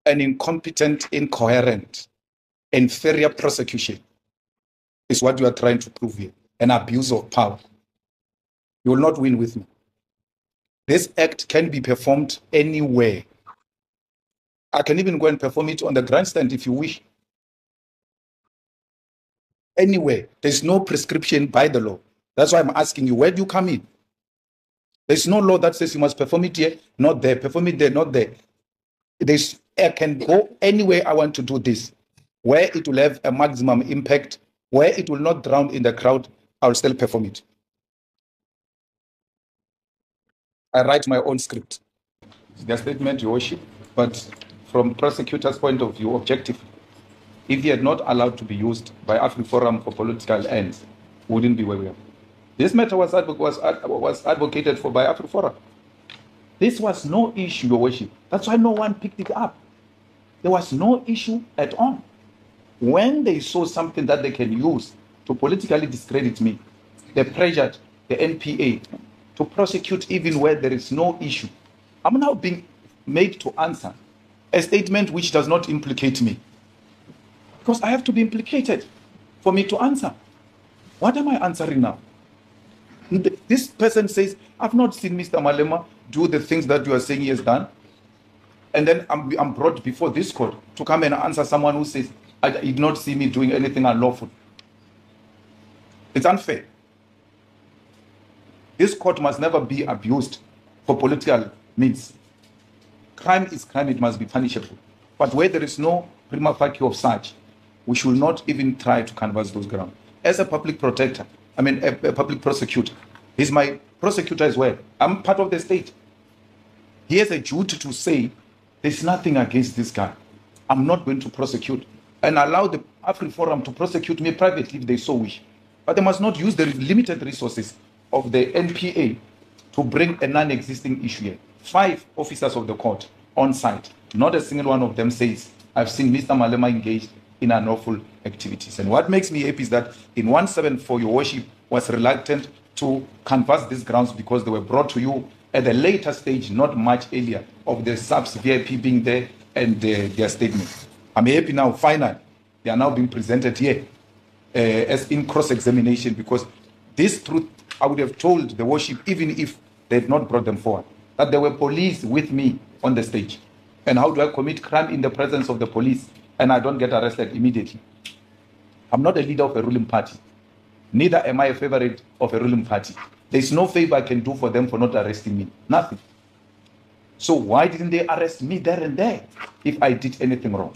an incompetent, incoherent, inferior prosecution is what you are trying to prove here, an abuse of power. You will not win with me. This act can be performed anywhere. I can even go and perform it on the grandstand if you wish. Anywhere. There's no prescription by the law. That's why I'm asking you, where do you come in? There's no law that says you must perform it here, not there, perform it there, not there. I can go anywhere I want to do this, where it will have a maximum impact, where it will not drown in the crowd, I'll still perform it. I write my own script. Their statement, Your Worship, but from prosecutor's point of view, objective, if he had not allowed to be used by AfriForum for political ends, wouldn't be where we are. This matter was advocated for by AfriForum. This was no issue, Your Worship. That's why no one picked it up. There was no issue at all. When they saw something that they can use to politically discredit me, they pressured the NPA to prosecute even where there is no issue. I'm now being made to answer a statement which does not implicate me. Because I have to be implicated for me to answer. What am I answering now? This person says, I've not seen Mr. Malema do the things that you are saying he has done. And then I'm brought before this court to come and answer someone who says, I did not see me doing anything unlawful. It's unfair. This court must never be abused for political means. Crime is crime, it must be punishable. But where there is no prima facie of such, we should not even try to canvass those grounds. As a public protector, a public prosecutor, he's my prosecutor as well. I'm part of the state. He has a duty to say, there's nothing against this guy. I'm not going to prosecute. And allow the AfriForum to prosecute me privately if they so wish. But they must not use the limited resources of the NPA to bring a non-existing issue here. 5 officers of the court on site. Not a single one of them says, I've seen Mr. Malema engaged in unlawful activities. And what makes me happy is that in 174, Your Worship was reluctant to canvass these grounds because they were brought to you at a later stage, not much earlier, of the subs VIP being there and their statements. I'm happy now, finally, they are now being presented here as in cross-examination, because this truth, I would have told the worship, even if they had not brought them forward, that there were police with me on the stage. And how do I commit crime in the presence of the police and I don't get arrested immediately? I'm not a leader of a ruling party. Neither am I a favorite of a ruling party. There's no favor I can do for them for not arresting me. Nothing. So why didn't they arrest me there and there if I did anything wrong?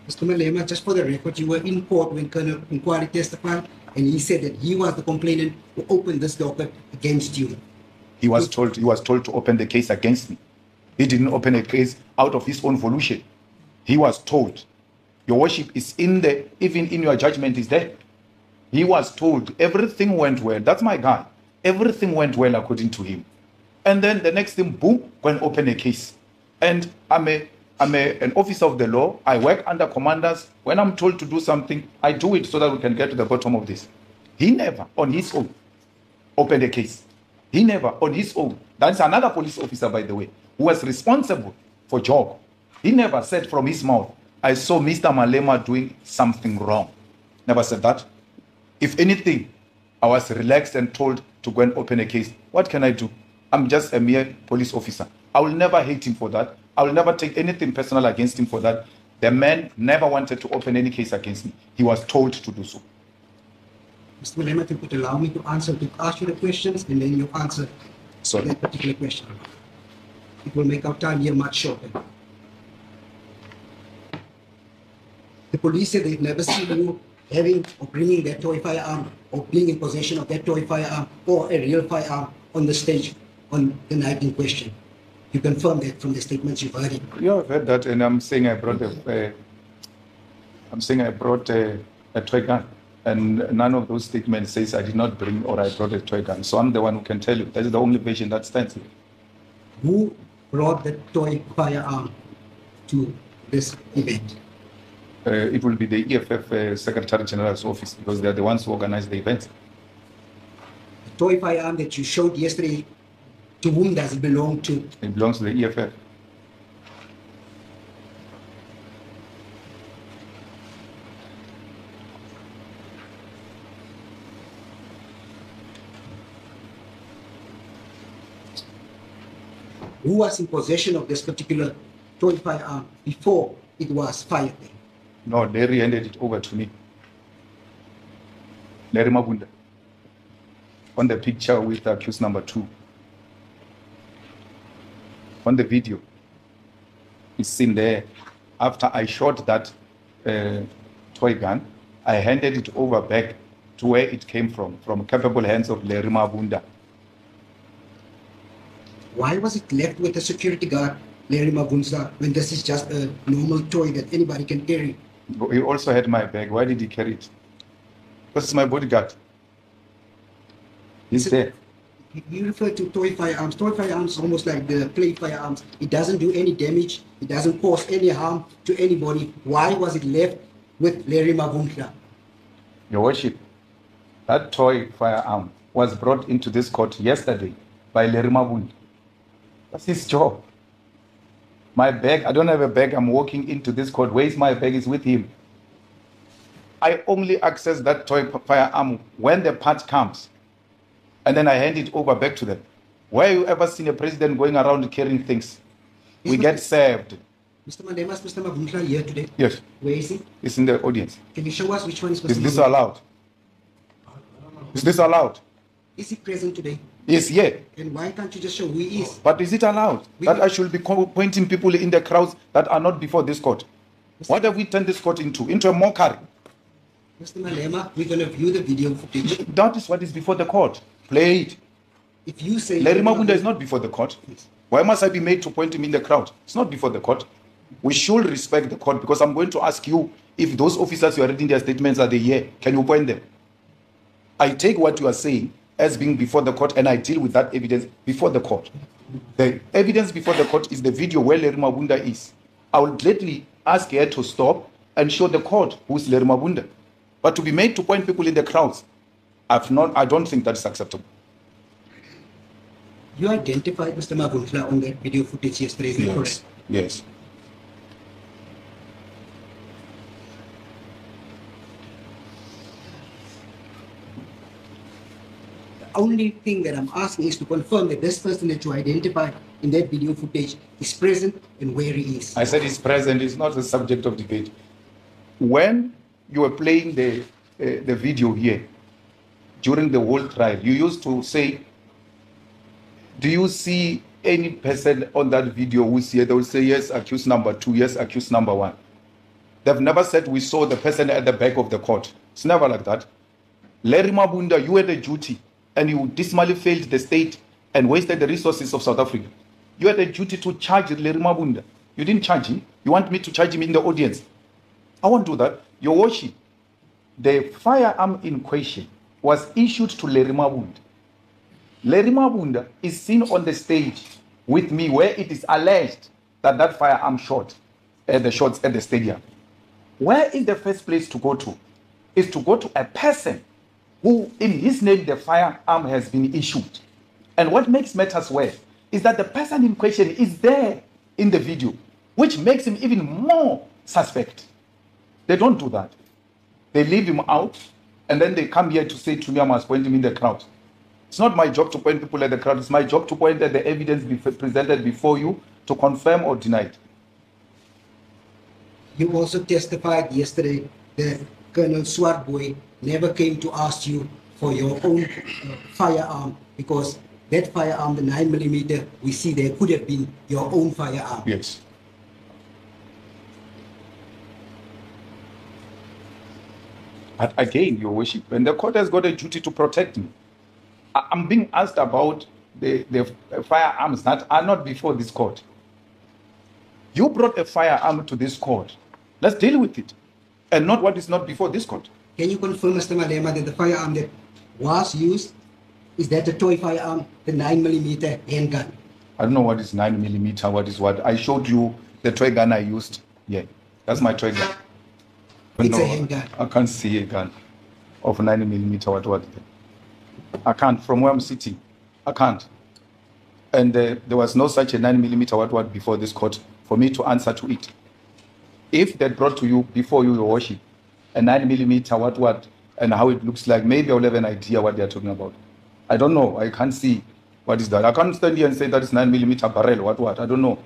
Mr. Malema, just for the record, you were in court when Colonel Inquiry testified, and he said that he was the complainant who opened this docket against you. He was told to open the case against me. He didn't open a case out of his own volition. He was told. Your Worship is in the, even in your judgment is there. He was told everything went well. That's my guy. Everything went well according to him. And then the next thing, boom, go and open a case. And I'm an officer of the law. I work under commanders. When I'm told to do something, I do it so that we can get to the bottom of this. He never, on his own, opened a case. He never, on his own. That's another police officer, by the way, who was responsible for job. He never said from his mouth, I saw Mr. Malema doing something wrong. Never said that. If anything, I was relaxed and told to go and open a case. What can I do? I'm just a mere police officer. I will never hate him for that. I will never take anything personal against him for that. The man never wanted to open any case against me. He was told to do so. Mr. Malema, if you could allow me to ask you the questions, and then you answer that particular question. It will make our time here much shorter. The police said they've never seen you having or bringing that toy firearm or being in possession of that toy firearm or a real firearm on the stage on the night in question. You confirm that from the statements you've heard. Yeah, I've heard that, and I'm saying I brought a toy gun, and none of those statements says I did not bring or I brought a toy gun. So I'm the one who can tell you. That is the only version that stands. Who brought the toy firearm to this event? It will be the EFF Secretary General's office, because they are the ones who organize the event. The toy firearm that you showed yesterday, to whom does it belong to? It belongs to the EFF. who was in possession of this particular toy firearm before it was fired there? No, Larry handed it over to me. Larry Mabunda. On the picture with accused number 2. On the video, it's seen there. After I shot that toy gun, I handed it over back to where it came from capable hands of Larry Mabunda. Why was it left with the security guard, Larry Mabunda, when this is just a normal toy that anybody can carry? He also had my bag. Why did he carry it? Because it's my bodyguard. He's there. You refer to toy firearms. Toy firearms almost like the play firearms. It doesn't do any damage. It doesn't cause any harm to anybody. Why was it left with Larry Mabunda? Your Worship, that toy firearm was brought into this court yesterday by Larry Mabunda. That's his job. My bag, I don't have a bag. I'm walking into this court. Where's my bag? Is with him. I only access that toy firearm when the part comes. And then I hand it over back to them. Where you ever seen a president going around carrying things? We get served. Mr. Malema, is Mr. Mabunda here today? Yes. Where is he? He's in the audience. Can you show us which one is Mr. Is this Mabunda? allowed? Is this allowed? Is he present today? Yes, yeah. And why can't you just show who he is? But is it allowed that I should be pointing people in the crowds that are not before this court? What have we turned this court into? Into a mockery. Mr. Malema, we're going to view the video footage. That is what is before the court. Play it. If you say... Larry Mabunda is not before the court. Why must I be made to point him in the crowd? It's not before the court. We should respect the court, because I'm going to ask you if those officers you are reading their statements are they here. Can you point them? I take what you are saying as being before the court, and I deal with that evidence before the court. The evidence before the court is the video where Larry Mabunda is. I will gladly ask her to stop and show the court who is Larry Mabunda. But to be made to point people in the crowds, I don't think that's acceptable. You identified Mr. Mabunda on that video footage yesterday, is that correct? Yes. The only thing that I'm asking is to confirm that this person that you identified in that video footage is present and where he is. I said he's present. It's not the subject of debate. When you were playing the video here, during the whole trial, you used to say, do you see any person on that video who's here? They will say, yes, accused number 2, yes, accused number 1. They've never said we saw the person at the back of the court. It's never like that. Larry Mabunda, you had a duty, and you dismally failed the state and wasted the resources of South Africa. You had a duty to charge Larry Mabunda. You didn't charge him. You want me to charge him in the audience. I won't do that. Your Worship, the firearm in question was issued to Larry Mabunda. Larry Mabunda is seen on the stage with me where it is alleged that that firearm shot at the shots at the stadium. Where is the first place to go to? Is to go to a person who, in his name, the firearm has been issued. And what makes matters worse is that the person in question is there in the video, which makes him even more suspect. They don't do that. They leave him out, and then they come here to say to me, I must point him in the crowd. It's not my job to point people at the crowd. It's my job to point at the evidence presented before you to confirm or deny it. You also testified yesterday that Colonel Swartboy never came to ask you for your own firearm, because that firearm, the 9mm, we see there could have been your own firearm. Yes. But again, Your Worship, and the court has got a duty to protect me. I'm being asked about the firearms that are not before this court. You brought a firearm to this court. Let's deal with it, and not what is not before this court. Can you confirm, Mr. Malema, that the firearm that was used, is that a toy firearm, the 9mm handgun? I don't know what is 9mm, what is what. I showed you the toy gun I used. Yeah, that's my toy gun. It's a handgun. I can't see a gun of 9mm, what. I can't, from where I'm sitting. I can't. And there was no such a 9mm, what before this court for me to answer to it. If they brought to you, before you, Your Worship, a 9mm, what, and how it looks like, maybe I'll have an idea what they're talking about. I don't know. I can't see What is that? I can't stand here and say that is 9mm barrel. What? I don't know.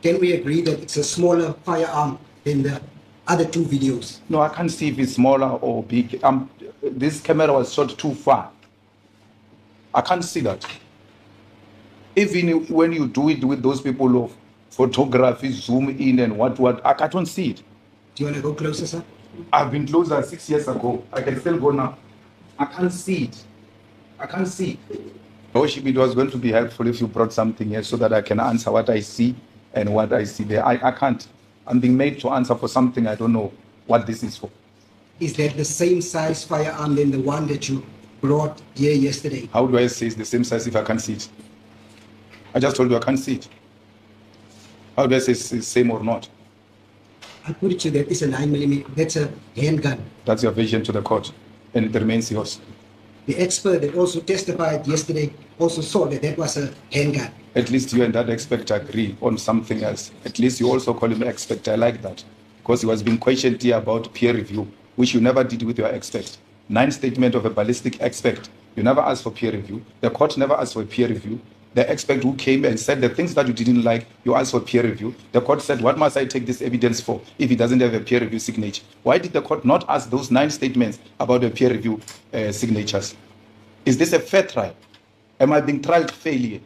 Can we agree that it's a smaller firearm than the other two videos? No, I can't see if it's smaller or big. This camera was shot too far. I can't see that. Even when you do it with those people of photography, zoom in and what, I don't see it. Do you want to go closer, sir? I've been closer 6 years ago. I can still go now. I can't see it. I can't see it. Worship, it was going to be helpful if you brought something here so that I can answer what I see and what I see there. I can't. I'm being made to answer for something I don't know what this is for. Is that the same size firearm than the one that you brought here yesterday? How do I say it's the same size if I can't see it? I just told you I can't see it. How do I say it's the same or not? I put it to that it's a 9mm. That's a handgun. That's your vision to the court, and it remains yours. The expert that also testified yesterday also saw that that was a handgun. At least you and that expert agree on something else. At least you also call him expert. I like that. Because he was being questioned here about peer review, which you never did with your expert. 9 statement of a ballistic expert. You never asked for peer review. The court never asked for peer review. The expert who came and said the things that you didn't like, you asked for peer review. The court said, what must I take this evidence for if it doesn't have a peer review signature? Why did the court not ask those 9 statements about the peer review signatures? Is this a fair trial? Am I being tried fairly?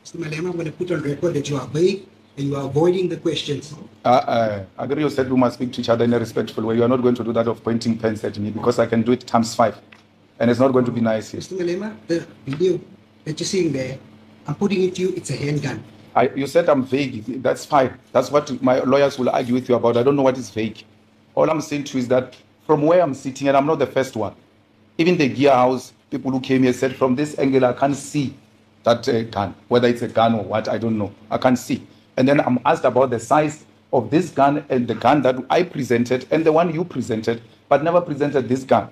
Mr. Malema, I'm going to put on record that you are vague and you are avoiding the questions. Agrio said we must speak to each other in a respectful way. You are not going to do that of pointing pens at me because I can do it ×5. And it's not going to be nice here. Mr. Malema, the video that you're seeing there, I'm putting it to you, it's a handgun. You said I'm vague. That's fine. That's what my lawyers will argue with you about. I don't know what is vague. All I'm saying to you is that from where I'm sitting, and I'm not the first one, even the gear house, people who came here said from this angle, I can't see that gun. Whether it's a gun or what, I don't know. I can't see. And then I'm asked about the size of this gun and the gun that I presented and the one you presented, but never presented this gun.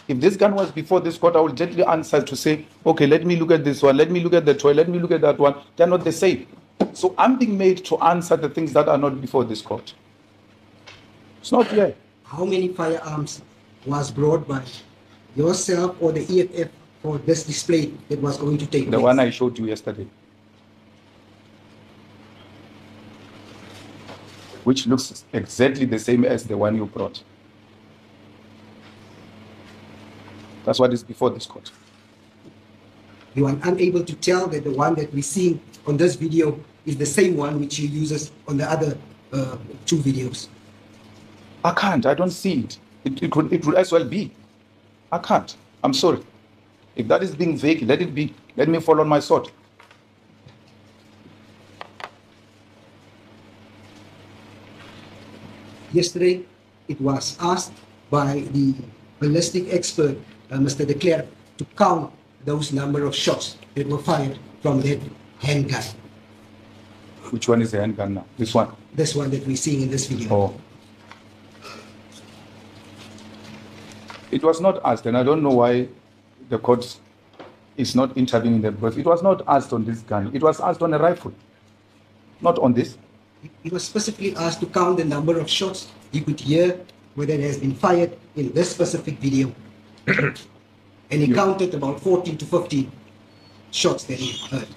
If this gun was before this court, I will gently answer to say, okay, let me look at this one, let me look at the toy, let me look at that one. They're not the same. So I'm being made to answer the things that are not before this court. It's not here. How many firearms was brought by yourself or the EFF for this display that was going to take place? The one I showed you yesterday. Which looks exactly the same as the one you brought. That's what is before this court. You are unable to tell that the one that we see on this video is the same one which you use on the other 2 videos. I can't. I don't see it. It would as well be. I can't. I'm sorry. If that is being vague, let it be. Let me fall on my sword. Yesterday, it was asked by the ballistic expert, Mr. De Klerk, to count those number of shots that were fired from that handgun. Which one is the handgun now? This one? This one that we're seeing in this video. Oh. It was not asked, and I don't know why the court is not intervening there, because it was not asked on this gun. It was asked on a rifle, not on this. It was specifically asked to count the number of shots you could hear whether it has been fired in this specific video. And he counted about 14 to 15 shots that he heard.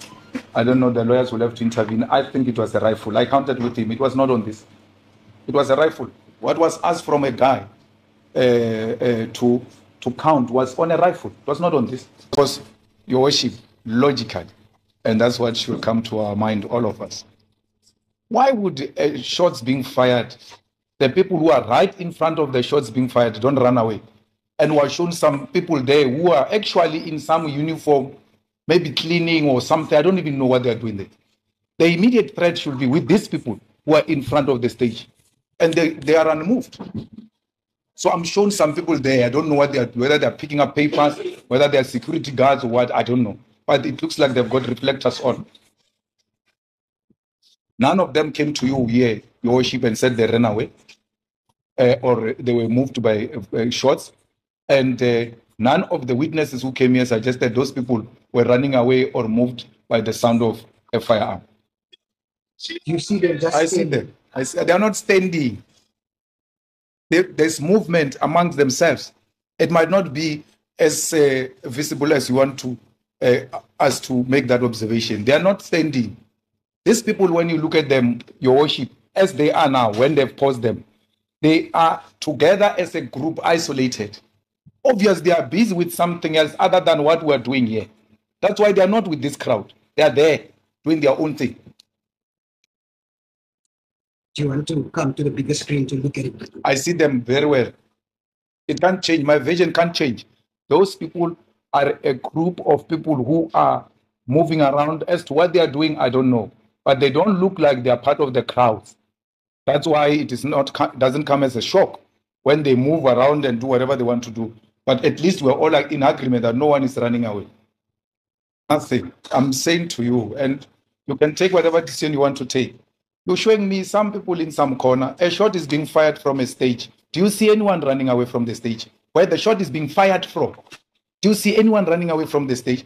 I don't know, the lawyers will have to intervene. I think it was a rifle. I counted with him. It was not on this. It was a rifle. What was asked from a guy to count was on a rifle. It was not on this. It was, your worship, logical. And that's what should come to our mind, all of us. Why would shots being fired, the people who are right in front of the shots being fired don't run away? And we're shown some people there who are actually in some uniform, maybe cleaning or something. I don't even know what they're doing there. The immediate threat should be with these people who are in front of the stage. And they are unmoved. So I'm showing some people there. I don't know what they are, whether they're picking up papers, whether they're security guards or what, I don't know. But it looks like they've got reflectors on. None of them came to you here, your worship, and said they ran away or they were moved by shots. And none of the witnesses who came here suggested those people were running away or moved by the sound of a firearm. You see them just I see them. I see, they are not standing. There's movement amongst themselves. It might not be as visible as you want to us to make that observation. They are not standing. These people, when you look at them, your worship, as they are now, when they've paused them, they are together as a group, isolated. Obviously, they are busy with something else other than what we're doing here. That's why they are not with this crowd. They are there doing their own thing. Do you want to come to the bigger screen to look at it? I see them very well. It can't change. My vision can't change. Those people are a group of people who are moving around. As to what they are doing, I don't know. But they don't look like they are part of the crowds. That's why it doesn't come as a shock when they move around and do whatever they want to do. But at least we're all in agreement that no one is running away. Nothing. I'm saying to you, and you can take whatever decision you want to take. You're showing me some people in some corner. A shot is being fired from a stage. Do you see anyone running away from the stage? Where the shot is being fired from? Do you see anyone running away from the stage?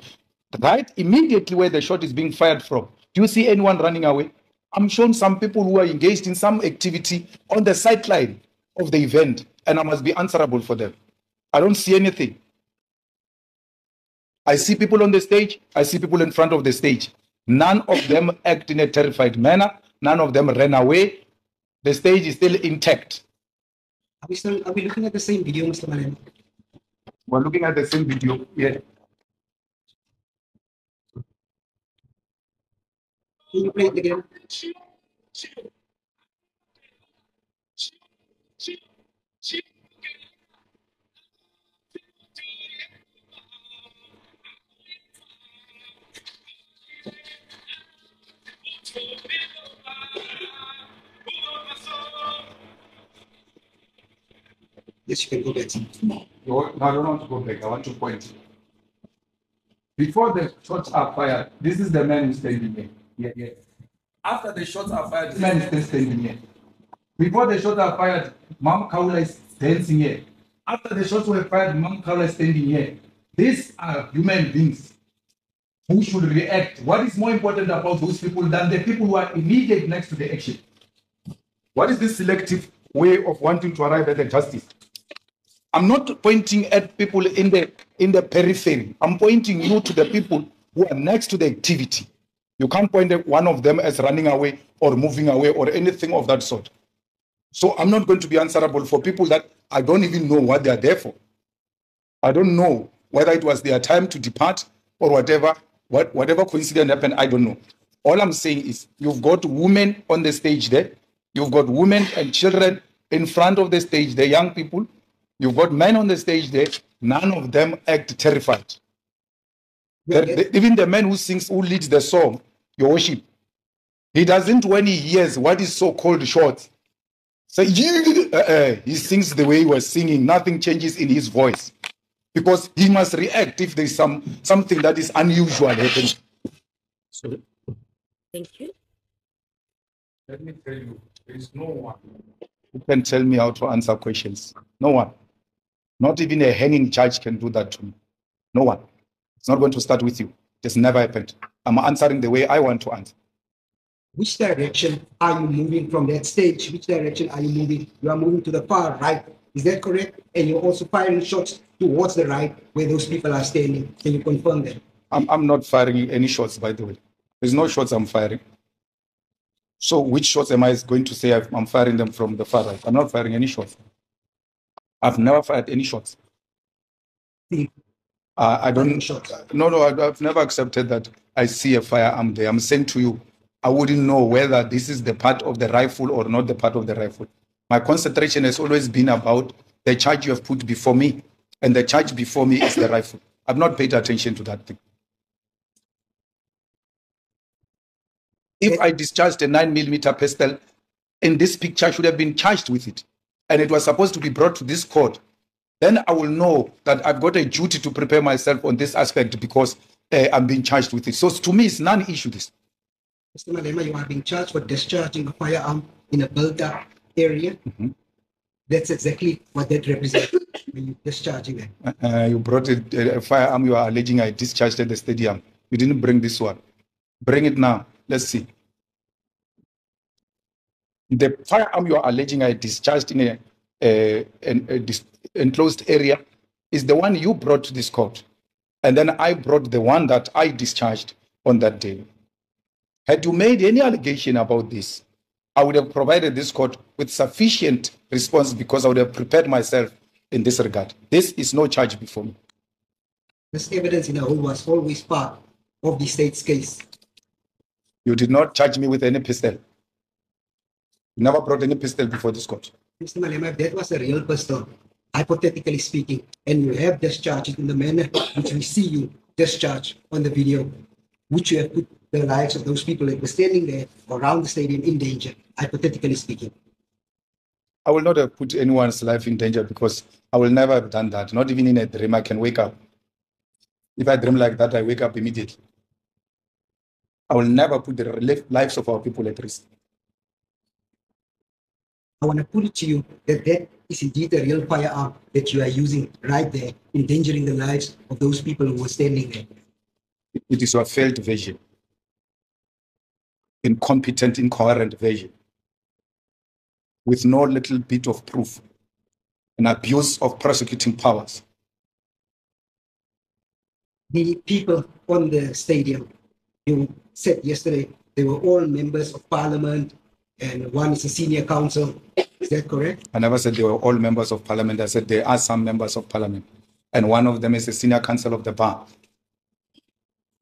Right immediately where the shot is being fired from. Do you see anyone running away? I'm showing some people who are engaged in some activity on the sideline of the event, and I must be answerable for them. I don't see anything. I see people on the stage. I see people in front of the stage. None of them act in a terrified manner. None of them ran away. The stage is still intact. Are we looking at the same video, Mr. Malema? We're looking at the same video. Yeah. Can you play it again? Yes, you can go back. No, I don't want to go back. I want to point. Before the shots are fired, this is the man who's standing here. Yeah, yeah. After the shots are fired, this man is still standing here. Before the shots are fired, Mom Kaula is dancing here. After the shots were fired, Mom Kaula is standing here. These are human beings who should react. What is more important about those people than the people who are immediate next to the action? What is this selective way of wanting to arrive at the justice? I'm not pointing at people in the periphery. I'm pointing you to the people who are next to the activity. You can't point at one of them as running away or moving away or anything of that sort. So I'm not going to be answerable for people that I don't even know what they are there for. I don't know whether it was their time to depart or whatever coincidence happened, I don't know. All I'm saying is you've got women on the stage there. You've got women and children in front of the stage, the young people. You've got men on the stage there. None of them act terrified. Even the man who leads the song, your worship, he doesn't, when he hears what is so-called shots, say, he sings the way he was singing. Nothing changes in his voice because he must react if there's something that is unusual happening. So, thank you. Let me tell you, there is no one who can tell me how to answer questions. No one. Not even a hanging judge can do that to me. No one. It's not going to start with you. It's never happened. I'm answering the way I want to answer. Which direction are you moving from that stage? Which direction are you moving? You are moving to the far right. Is that correct? And you're also firing shots towards the right where those people are standing. Can you confirm that? I'm not firing any shots, by the way. There's no shots I'm firing. So which shots am I going to say I'm firing them from the far right? I'm not firing any shots. I've never fired any shots. I don't. No, I've never accepted that I see a firearm there. I'm saying to you, I wouldn't know whether this is the part of the rifle or not the part of the rifle. My concentration has always been about the charge you have put before me, and the charge before me is the rifle. I've not paid attention to that thing. If I discharged a 9mm pistol, in this picture, I should have been charged with it, and it was supposed to be brought to this court, then I will know that I've got a duty to prepare myself on this aspect because I'm being charged with it. So to me, it's non-issue this. Mr. Malema, you are being charged for discharging a firearm in a built-up area. Mm-hmm. That's exactly what that represents when you're discharging it. You brought a firearm you are alleging I discharged at the stadium. You didn't bring this one. Bring it now. Let's see. The firearm you are alleging I discharged in an enclosed area is the one you brought to this court. And then I brought the one that I discharged on that day. Had you made any allegation about this, I would have provided this court with sufficient response because I would have prepared myself in this regard. This is no charge before me. This evidence in a whole was always part of the state's case. You did not charge me with any pistol. You never brought any pistol before this court. Mr. Malema, if that was a real pistol, hypothetically speaking, and you have discharged it in the manner which we see you discharge on the video, would you have put the lives of those people that were standing there around the stadium in danger, hypothetically speaking? I will not have put anyone's life in danger because I will never have done that. Not even in a dream, I can wake up. If I dream like that, I wake up immediately. I will never put the lives of our people at risk. I want to put it to you that that is indeed a real firearm that you are using right there, endangering the lives of those people who were standing there. It is your failed version, incompetent, incoherent version, with no little bit of proof, an abuse of prosecuting powers. The people on the stadium, you said yesterday, they were all members of parliament and one is a senior counsel. Is that correct? I never said they were all members of parliament. I said there are some members of parliament. And one of them is a senior counsel of the bar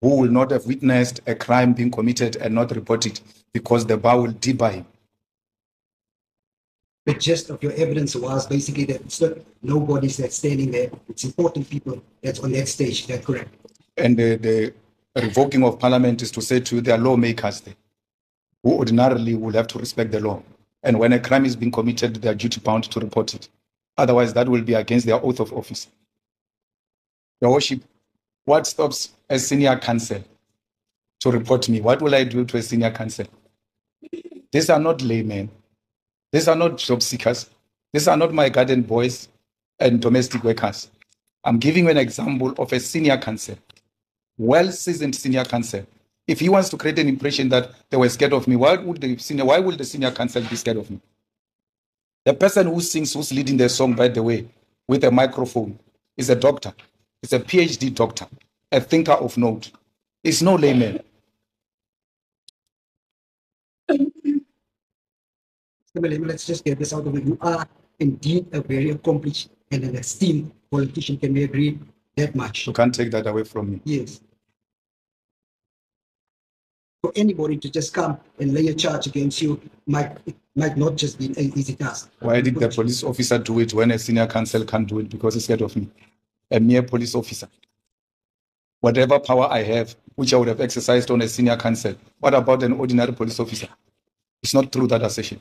who will not have witnessed a crime being committed and not report it because the bar will debar him. The gist of your evidence was basically that it's not nobody's that's standing there. It's important people that's on that stage. Is that correct? And the revoking of parliament is to say to you, there are lawmakers there who ordinarily will have to respect the law. And when a crime is being committed, they are duty bound to report it. Otherwise, that will be against their oath of office. Your Worship, what stops a senior counsel to report me? What will I do to a senior counsel? These are not laymen. These are not job seekers. These are not my garden boys and domestic workers. I'm giving you an example of a senior counsel, well-seasoned senior counsel. If he wants to create an impression that they were scared of me, why would the senior counsel be scared of me? The person who sings, who's leading the song, by the way, with a microphone, is a doctor. It's a PhD doctor, a thinker of note. It's no layman. Let's just get this out of the way. You are indeed a very accomplished and an esteemed politician. Can we agree that much? You can't take that away from me. Yes. For anybody to just come and lay a charge against you might not just be an easy task. Why did the police officer do it when a senior counsel can't do it? Because he's scared of me. A mere police officer. Whatever power I have, which I would have exercised on a senior counsel, what about an ordinary police officer? It's not true, that assertion.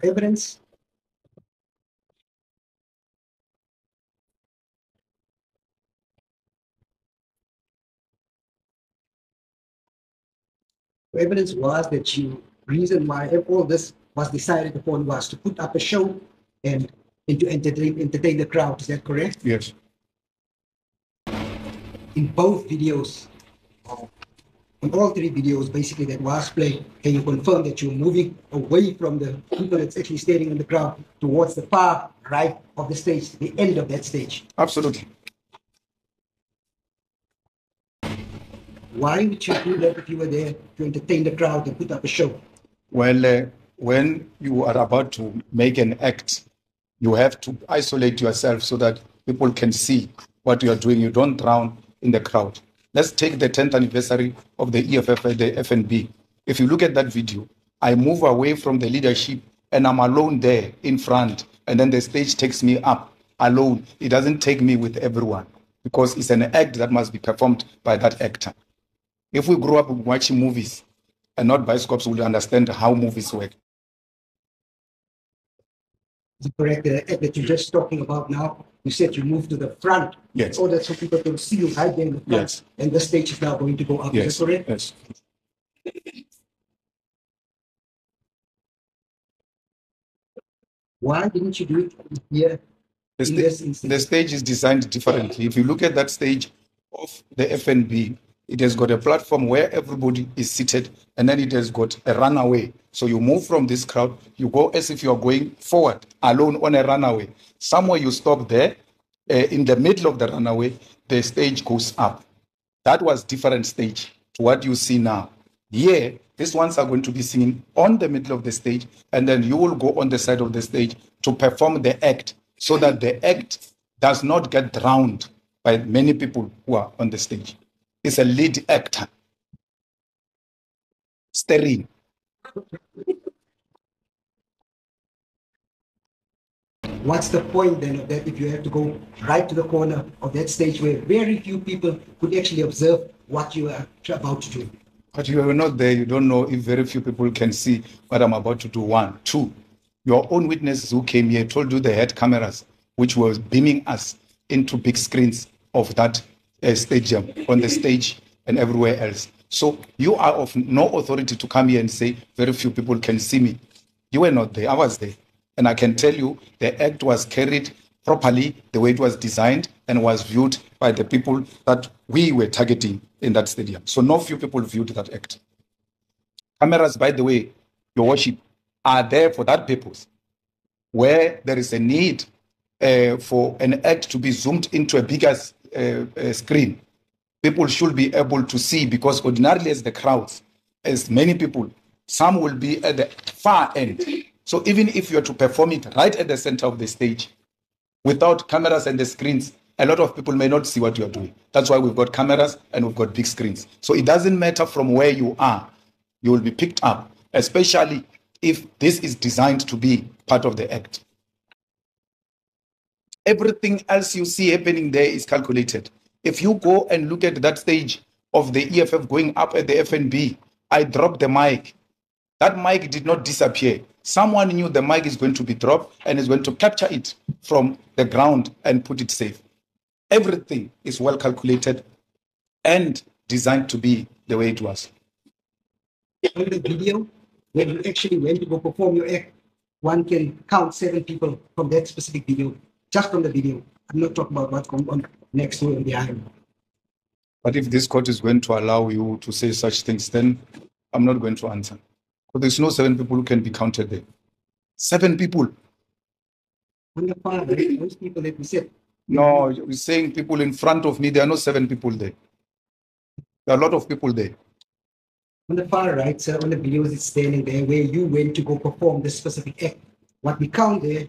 Evidence. Evidence was that you reason why all this was decided upon was to put up a show and to entertain the crowd. Is that correct? Yes. In both videos, in all three videos, basically that was played, can you confirm that you're moving away from the people that's actually standing in the crowd towards the far right of the stage, the end of that stage? Absolutely. Why would you do that if you were there to entertain the crowd and put up a show? Well, when you are about to make an act, you have to isolate yourself so that people can see what you are doing. You don't drown in the crowd. Let's take the 10th anniversary of the EFF, the FNB. If you look at that video, I move away from the leadership and I'm alone there in front. And then the stage takes me up alone. It doesn't take me with everyone because it's an act that must be performed by that actor. If we grew up watching movies and not bioscopes, we'll understand how movies work. Is it correct that that you're just talking about now? You said you moved to the front. Yes. So that so people can see you right there in the front. Yes. And the stage is now going to go up. Yes. Is that correct? Yes. Why didn't you do it here? The stage is designed differently. If you look at that stage of the FNB, it has got a platform where everybody is seated, and then it has got a runaway. So you move from this crowd, you go as if you are going forward, alone on a runaway. Somewhere you stop there, in the middle of the runaway, the stage goes up. That was different stage to what you see now. Here, these ones are going to be seen on the middle of the stage, and then you will go on the side of the stage to perform the act so that the act does not get drowned by many people who are on the stage. It's a lead actor. Steering. What's the point then of that if you have to go right to the corner of that stage where very few people could actually observe what you are about to do? But you are not there. You don't know if very few people can see what I'm about to do. One. Two, your own witnesses who came here told you they had cameras which were beaming us into big screens of that stadium, on the stage and everywhere else. So you are of no authority to come here and say very few people can see me. You were not there. I was there. And I can tell you the act was carried properly the way it was designed and was viewed by the people that we were targeting in that stadium. So no few people viewed that act. Cameras, by the way, your worship, are there for that purpose. Where there is a need for an act to be zoomed into a bigger screen, people should be able to see, because ordinarily as the crowds, as many people, some will be at the far end. So even if you are to perform it right at the center of the stage, without cameras and the screens, a lot of people may not see what you are doing. That's why we've got cameras and we've got big screens. So it doesn't matter from where you are, you will be picked up, especially if this is designed to be part of the act. Everything else you see happening there is calculated. If you go and look at that stage of the EFF going up at the FNB, I dropped the mic. That mic did not disappear. Someone knew the mic is going to be dropped and is going to capture it from the ground and put it safe. Everything is well calculated and designed to be the way it was. On the video, when you actually went to go perform your act, one can count 7 people from that specific video, just from the video. I'm not talking about what's going on next to and behind. But if this court is going to allow you to say such things, then I'm not going to answer. But there's no 7 people who can be counted there. 7 people. On the far right, those people that we said. No, you're saying people in front of me. There are no 7 people there. There are a lot of people there. On the far right, sir, on the videos it's standing there where you went to go perform this specific act. What we count there,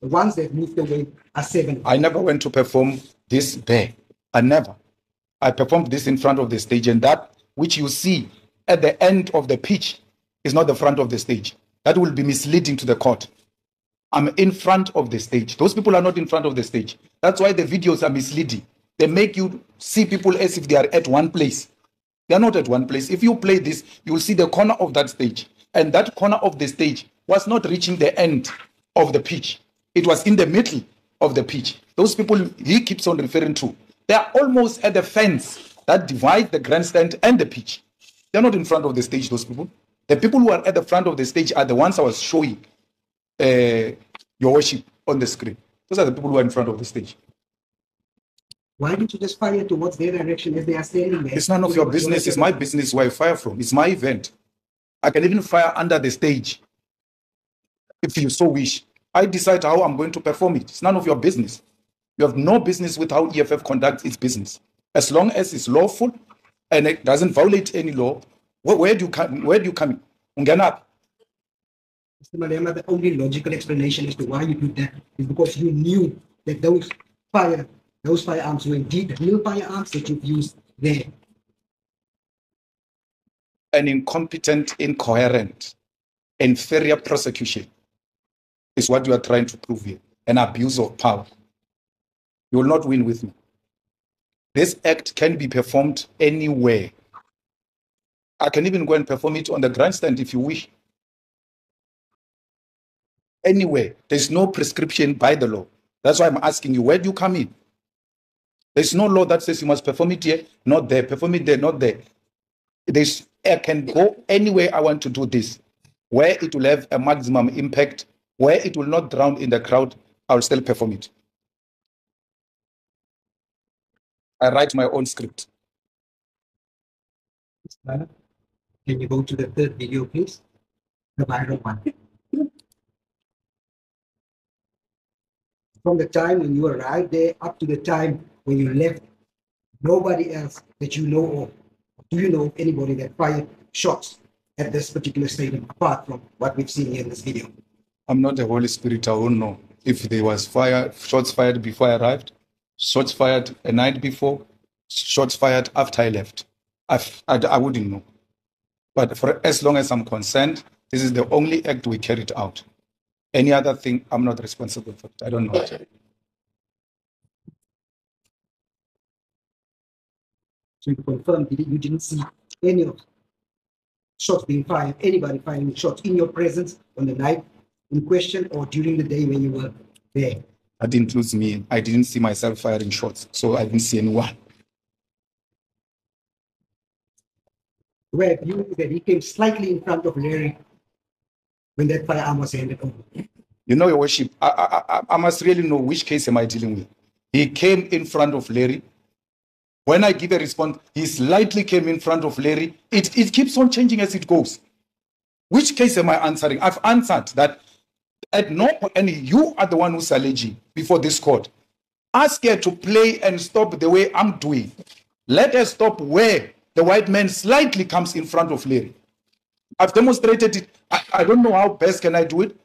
the ones that moved away are 7. I never went to perform this there. I never. I performed this in front of the stage, and that which you see at the end of the pitch is not the front of the stage. That will be misleading to the court. I'm in front of the stage. Those people are not in front of the stage. That's why the videos are misleading. They make you see people as if they are at one place. They are not at one place. If you play this, you will see the corner of that stage. And that corner of the stage was not reaching the end of the pitch. It was in the middle of the pitch. Those people he keeps on referring to, they are almost at the fence that divide the grandstand and the pitch. They're not in front of the stage, those people. The people who are at the front of the stage are the ones I was showing your worship on the screen. Those are the people who are in front of the stage. Why didn't you just fire towards their direction as they are standing there? It's none of your business. It's my business where I fire from. It's my event. I can even fire under the stage if you so wish. I decide how I'm going to perform it. It's none of your business. You have no business with how EFF conducts its business. As long as it's lawful and it doesn't violate any law, where do you come? Where do you come in? Ungena. Mr. Malema, the only logical explanation as to why you did that is because you knew that those firearms were indeed real firearms that you've used there. An incompetent, incoherent, inferior prosecution is what you are trying to prove here. An abuse of power. You will not win with me. This act can be performed anywhere. I can even go and perform it on the grandstand if you wish. Anywhere. There's no prescription by the law. That's why I'm asking you, where do you come in? There's no law that says you must perform it here, not there. Perform it there, not there. I can go anywhere I want to do this. Where it will have a maximum impact, where it will not drown in the crowd, I'll still perform it. I write my own script. Can you go to the third video, please? The viral one. From the time when you arrived there up to the time when you left, nobody else that you know of, do you know of anybody that fired shots at this particular stadium apart from what we've seen here in this video? I'm not the Holy Spirit. I won't know if there was shots fired before I arrived, shots fired a night before, shots fired after I left. I wouldn't know. But for as long as I'm concerned, this is the only act we carried out. Any other thing, I'm not responsible for it. I don't know. So you confirm you didn't see any of shots being fired, anybody firing shots in your presence on the night in question or during the day when you were there? That includes me. I didn't see myself firing shots, so I didn't see anyone. Where you that he came slightly in front of Larry when that firearm was handed over? You know, Your Worship, I must really know which case am I dealing with. He came in front of Larry. When I give a response, he slightly came in front of Larry. It keeps on changing as it goes. Which case am I answering? I've answered that at no point, and you are the one who's alleging before this court. Ask her to play and stop the way I'm doing. Let her stop where the white man slightly comes in front of Larry. I've demonstrated it. I don't know how best can I do it.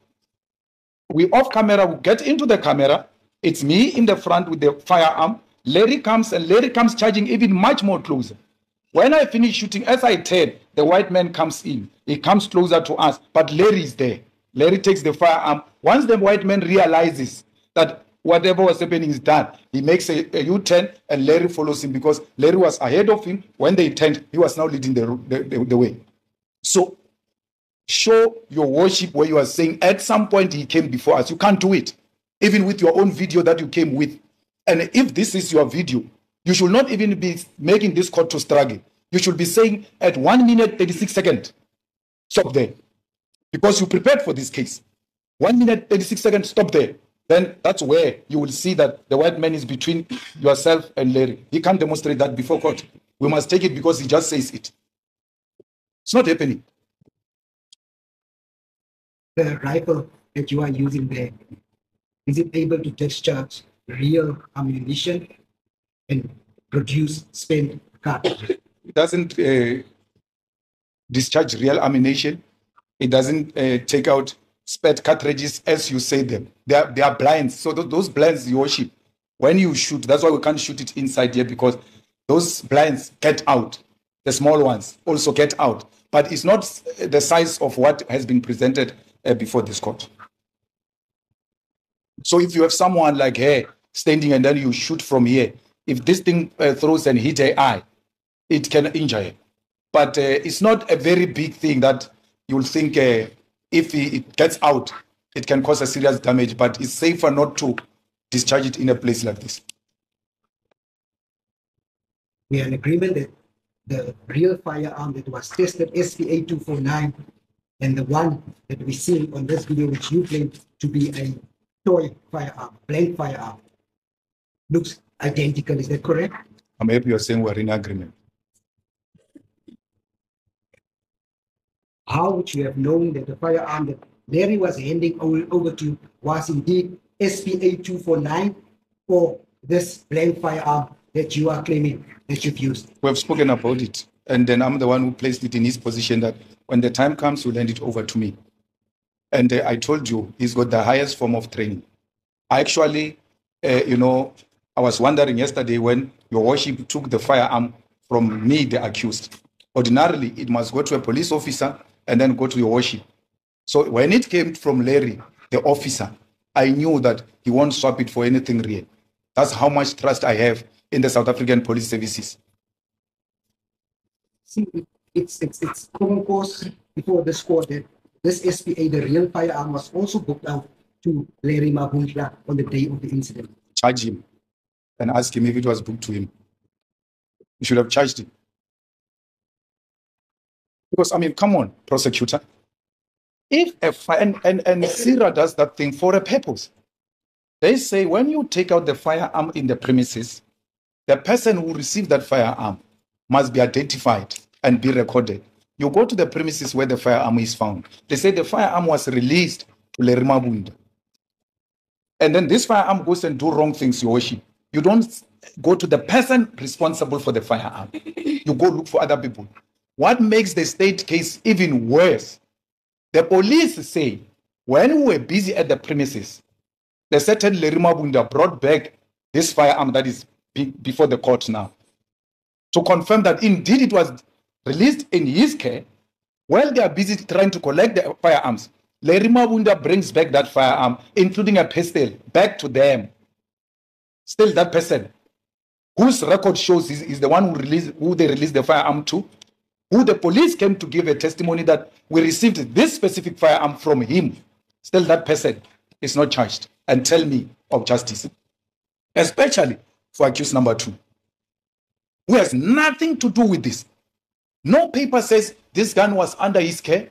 We off camera, we get into the camera. It's me in the front with the firearm. Larry comes and Larry comes charging even much more closer. When I finish shooting, as I turn, the white man comes in. He comes closer to us, but Larry is there. Larry takes the firearm. Once the white man realizes that whatever was happening is done, he makes a U-turn and Larry follows him because Larry was ahead of him. When they turned, he was now leading the way. So show Your Worship where you are saying at some point he came before us. You can't do it, even with your own video that you came with. And if this is your video, you should not even be making this court to struggle. You should be saying at 1 minute 36 seconds, stop there. Because you prepared for this case. 1 minute 36 seconds, stop there. Then that's where you will see that the white man is between yourself and Larry. He can't demonstrate that before court. We must take it because he just says it. It's not happening. The rifle that you are using there, is it able to discharge real ammunition and produce spent cartridges? It doesn't discharge real ammunition. It doesn't take out spent cartridges as you say them. They are blinds. So those blinds, Your Worship, when you shoot, that's why we can't shoot it inside here because those blinds get out. The small ones also get out. But it's not the size of what has been presented before this court. So if you have someone like her standing and then you shoot from here, if this thing throws and hit her eye, it can injure her. But it's not a very big thing that you'll think if it gets out, it can cause a serious damage, but it's safer not to discharge it in a place like this. We are in agreement that the real firearm that was tested, SPA 249, and the one that we see on this video, which you claim to be a toy firearm, blank firearm, looks identical. Is that correct? I'm happy you're saying we're in agreement. How would you have known that the firearm that Larry was handing over to you was indeed SPA 249 or this blank firearm that you are claiming that you've used? We have spoken about it, and then I'm the one who placed it in his position that when the time comes, he'll hand it over to me. And I told you, he's got the highest form of training. I actually, I was wondering yesterday when Your Worship took the firearm from me, the accused. Ordinarily, it must go to a police officer and then go to Your Worship. So when it came from Larry, the officer, I knew that he won't swap it for anything real. That's how much trust I have in the South African police services. See, it's common course before this court that this SPA, the real firearm, was also booked out to Larry Mabundla on the day of the incident. Charge him and ask him if it was booked to him. You should have charged him. Because, I mean, come on, prosecutor. If and Sarah does that thing for a purpose. They say when you take out the firearm in the premises, the person who received that firearm must be identified and be recorded. You go to the premises where the firearm is found. They say the firearm was released to Larry Mabunda. and then this firearm goes and do wrong things, Your Worship, you don't go to the person responsible for the firearm. You go look for other people. What makes the state case even worse, the police say, when we were busy at the premises, the certain Lerima Bunda brought back this firearm that is before the court now to confirm that indeed it was released in his care. While they are busy trying to collect the firearms, Lerima Bunda brings back that firearm, including a pistol, back to them. Still, that person whose record shows is the one who they released the firearm to, who the police came to give a testimony that we received this specific firearm from him. Still, that person is not charged. And tell me of justice, especially for accused number 2, who has nothing to do with this. No paper says this gun was under his care.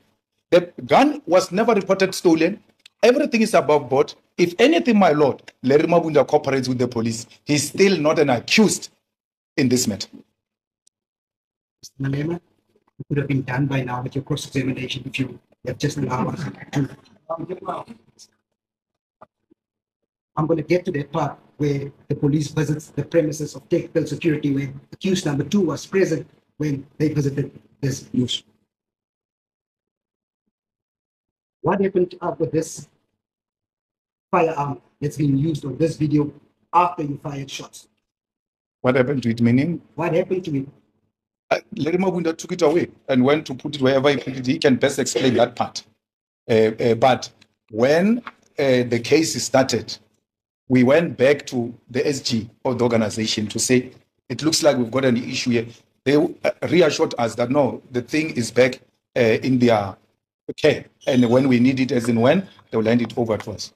The gun was never reported stolen. Everything is above board. If anything, my lord, Lerima Bunda cooperates with the police. He's still not an accused in this matter. Mr. Malema, it could have been done by now with your cross-examination if you have just allowed us to. I'm going to get to that part where the police visits the premises of technical security, where accused number 2 was present when they visited this use. What happened with this firearm that's being used on this video after you fired shots? What happened to it, meaning? What happened to it? Lerima Bunda took it away and went to put it wherever he put it. He can best explain that part. But when the case started, we went back to the SG of the organization to say, it looks like we've got an issue here. They reassured us that no, the thing is back in their care. And when we need it, as in when, they'll hand it over to us.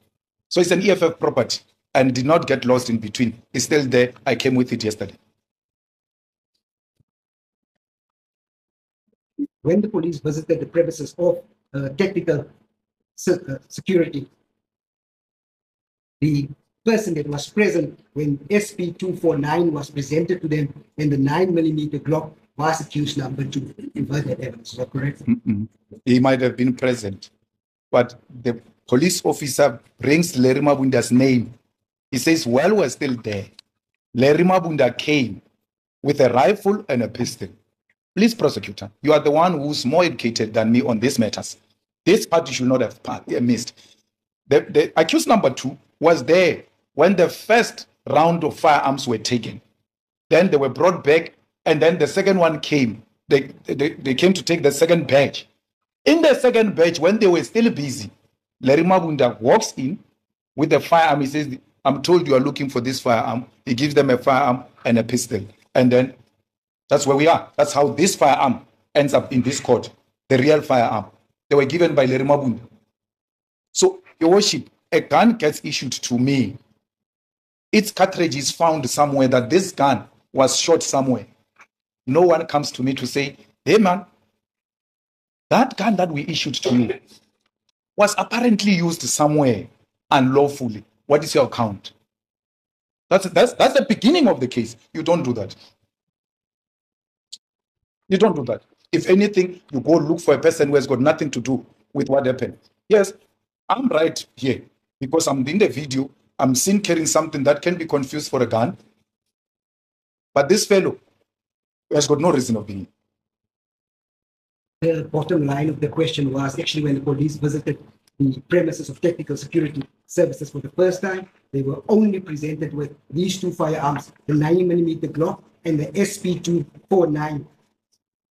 So it's an EFF property and did not get lost in between. It's still there. I came with it yesterday. When the police visited the premises of technical security, the person that was present when SP249 was presented to them and the 9mm Glock was accused number 2. You've heard that evidence, is that correct? He might have been present, but the police officer brings Lerima Bunda's name. He says, while we're still there, Lerima Bunda came with a rifle and a pistol. Please, prosecutor, you are the one who's more educated than me on these matters. This part you should not have missed. The accused number 2 was there when the first round of firearms were taken. Then they were brought back, and then the second one came. They came to take the second batch. In the second batch, when they were still busy, Lerima Bunda walks in with the firearm. He says, I'm told you are looking for this firearm. He gives them a firearm and a pistol. And then that's where we are. That's how this firearm ends up in this court, the real firearm. They were given by Lerima Bunda. So, Your Worship, a gun gets issued to me. Its cartridge is found somewhere that this gun was shot somewhere. No one comes to me to say, hey man, that gun that we issued to you was apparently used somewhere unlawfully. What is your account? That's the beginning of the case. You don't do that. You don't do that. If anything, you go look for a person who has got nothing to do with what happened. Yes, I'm right here because I'm in the video. I'm seen carrying something that can be confused for a gun. But this fellow has got no reason of being. The bottom line of the question was actually when the police visited the premises of technical security services for the first time, they were only presented with these 2 firearms, the 9mm Glock and the SP249,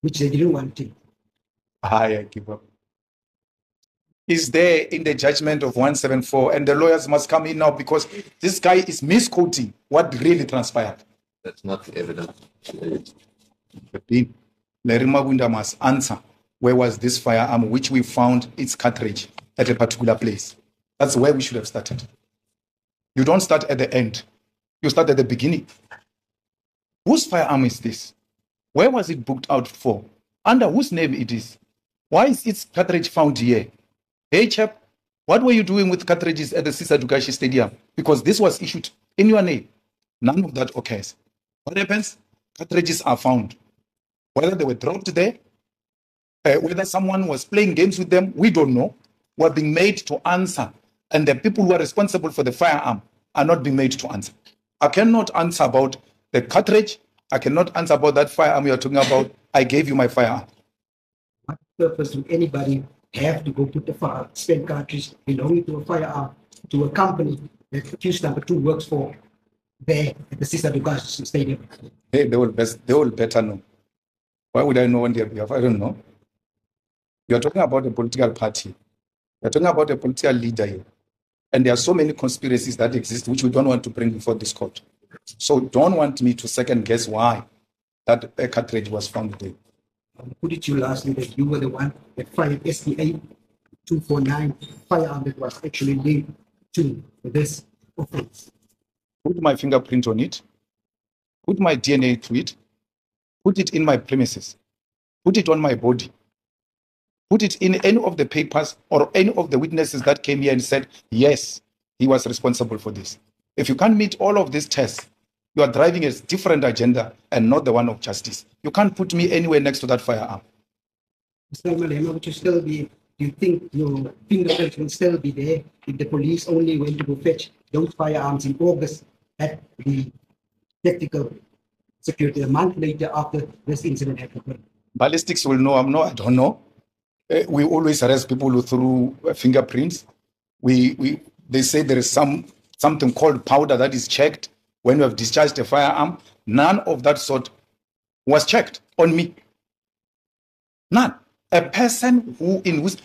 which they didn't want to take. I give up. Is there in the judgment of 174, and the lawyers must come in now because this guy is misquoting what really transpired. That's not evident. Lerima Bunda must answer, where was this firearm which we found its cartridge at a particular place? That's where we should have started. You don't start at the end. You start at the beginning. Whose firearm is this? Where was it booked out for? Under whose name it is? Why is its cartridge found here? Hey, chap, what were you doing with cartridges at the Sisa Dukashi Stadium? Because this was issued in your name. None of that occurs. What happens? Cartridges are found. Whether they were dropped there, whether someone was playing games with them, we don't know. We're being made to answer and the people who are responsible for the firearm are not being made to answer. I cannot answer about the cartridge. I cannot answer about that firearm you're talking about. I gave you my firearm. What purpose would anybody have to go put the spent cartridge belonging to a firearm to a company that accused number 2 works for there at the Sister Dugas Stadium? Hey, they will better know. Why would I know on their behalf? I don't know. You're talking about a political party. You're talking about a political leader here. And there are so many conspiracies that exist which we don't want to bring before this court. So don't want me to second guess why that a cartridge was found there. Put it to you lastly that you were the one that fired SDA 249 firearm that was actually linked to this offense. Put my fingerprint on it, put my DNA to it, put it in my premises, put it on my body, put it in any of the papers or any of the witnesses that came here and said, yes, he was responsible for this. If you can't meet all of these tests, you are driving a different agenda and not the one of justice. You can't put me anywhere next to that firearm. Mr. Malema, would you still be, do you think your fingerprints will still be there if the police only went to go fetch those firearms in August at the tactical security a month later after this incident happened? Ballistics will know. I don't know. We always arrest people through fingerprints. They say there is something called powder that is checked when you have discharged a firearm. None of that sort was checked on me. None. A person who, in whose,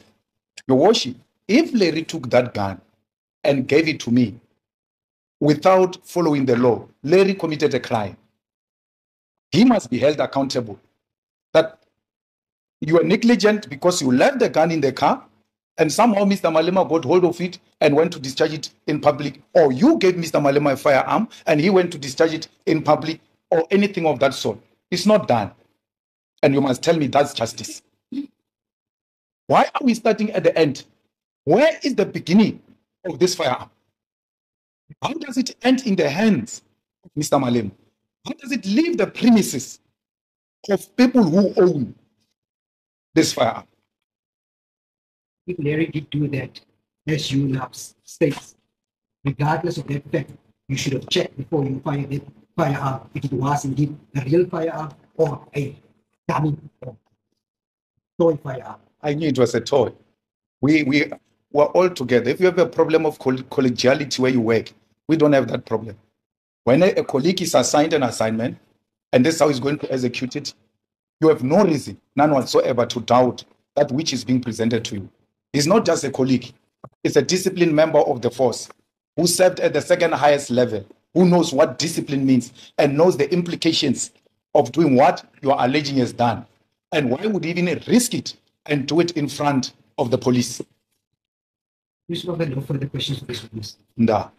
your worship, if Larry took that gun and gave it to me without following the law, Larry committed a crime. He must be held accountable. That you are negligent because you left the gun in the car and somehow Mr. Malema got hold of it and went to discharge it in public, or you gave Mr. Malema a firearm and he went to discharge it in public, or anything of that sort. It's not done. And you must tell me that's justice. Why are we starting at the end? Where is the beginning of this firearm? How does it end in the hands of Mr. Malema? How does it leave the premises of people who own this firearm? If Larry did do that, as you now states, regardless of that fact, you should have checked before you fired that firearm if it was indeed a real firearm or a dummy or toy firearm. I knew it was a toy. We were all together. If you have a problem of collegiality where you work, we don't have that problem. When a colleague is assigned an assignment and this is how he's going to execute it, you have no reason, none whatsoever, to doubt that which is being presented to you. He's not just a colleague. It's a disciplined member of the force who served at the second highest level, who knows what discipline means and knows the implications of doing what you are alleging is done. And why would he even risk it and do it in front of the police? Mr. Babu, no further questions for this witness. Nda.